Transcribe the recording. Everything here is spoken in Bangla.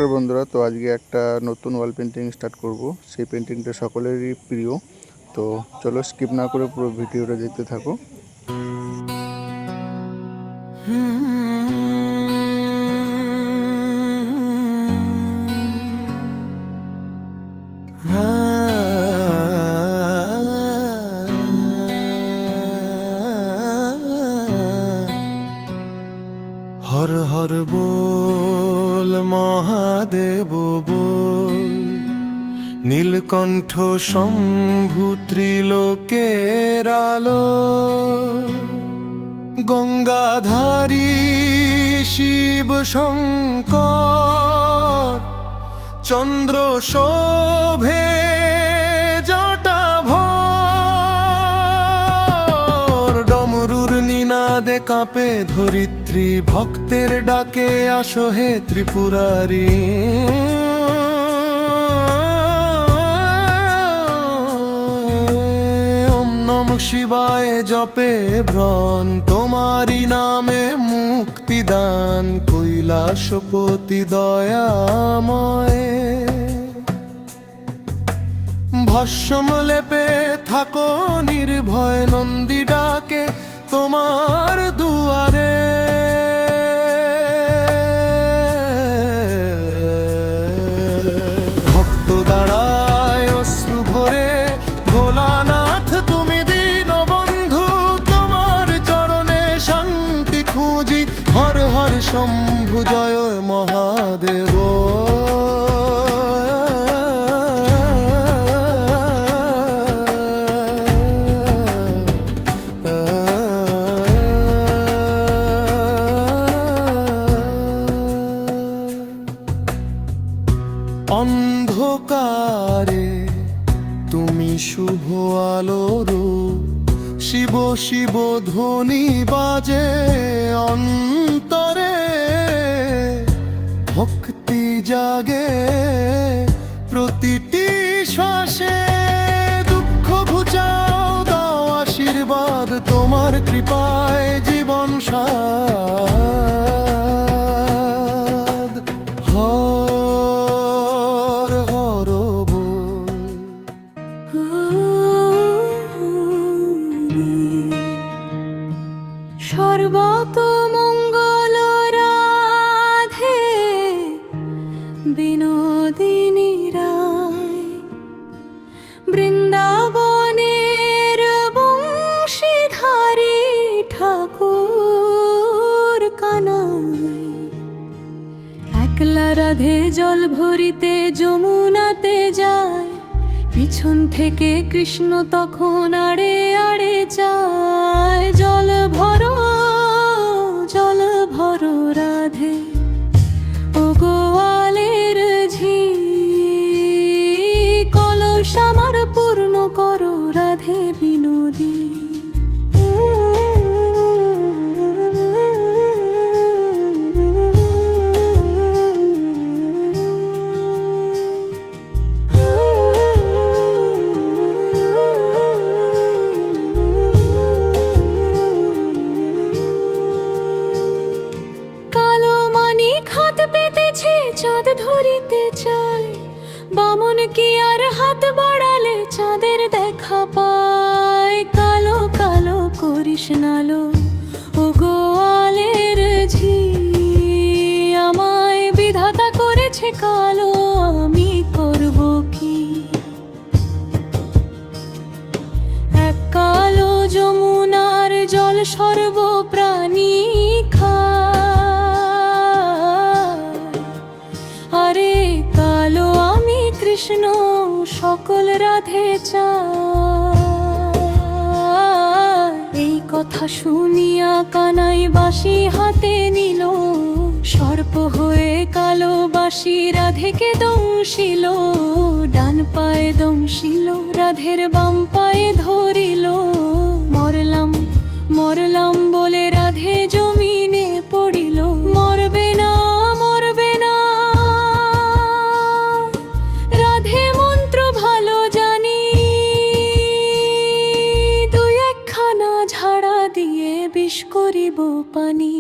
নমস্কার বন্ধুরা, তো আজকে একটা নতুন ওয়াল পেন্টিং স্টার্ট করব। সেই পেন্টিংটা সকলেরই প্রিয়। তো চলো স্কিপ না করে পুরো ভিডিওটা দেখতে থাকো। হর হর বল মহাদেব বল, নীলকণ্ঠ শম্ভু ত্রিলোকের আলো, গঙ্গাধারী শিব শঙ্কর, চন্দ্র শোভে জটা ভর, ডমরুর নিনাদে কাঁপে ধরিত্রী, ভক্তের ডাকে আসো হে ত্রিপুরারি। ওম নমঃ শিবায় জপে ব্রণ, তোমারি নামে মুক্তিদান, কৈলাসপতি দয়াময়। ভস্ম লেপে থাকো নির্ভয়, নন্দী ডাকে তোমার দুয়ারে। ভক্ত দাঁড়ায় অশ্রু ভরে, ভোলানাথ তুমি দীনবন্ধু, তোমার চরণে শান্তি খুঁজি। হর হর শম্ভু জয় মহাদেব। অন্ধকারে তুমি শুভ আলোর, শিব শিব ধ্বনি বাজে অন্তরে, ভক্তি জাগে প্রতিটি শ্বাসে। দুঃখ ঘুচাও দাও আশীর্বাদ, তোমার কৃপায় জীবন স্বাদ। হর হর বল। সর্বতমঙ্গল রাধে বিনোদিনী রায়, বৃন্দাবনের বংশীধারী ঠাকুর কানাই। একলা রাধে জল ভরিতে যমুনাতে যায়, পিছন থেকে কৃষ্ণ তখন আড়ে আড়ে যায়। জল ভরো রাধে, ও গোয়ালের ঝি, কলস আমার পূর্ণ করো রাধে বিনোদী। চাঁদ ধরিতে চায়, বামন কি আর হাত বাড়ালে চাঁদের দেখা পায়। কালো কালো করিস নালো, ও গোয়ালের ঝি, আমায় বিধাতা করেছে কালো, আমি করব কি। এক কালো যমুনার জল সর্বপ্রাণী কৃষ্ণ সকল রাধে চায়। এই কথা শুনিয়া কানাই বাঁশি হাতে নিল, সর্প হয়ে কালো বাঁশি রাধেকে দংশিল। ডান পায়ে দংশিল, রাধের বাম পায়ে ধরিল। মরলাম মরলাম বলে রাধে জমিনে পড়িল। মরবে না মরবে না, রাধে মন্ত্র ভালো জানি, দুই একখানা ঝাড়া দিয়ে বিষ করিব পানি।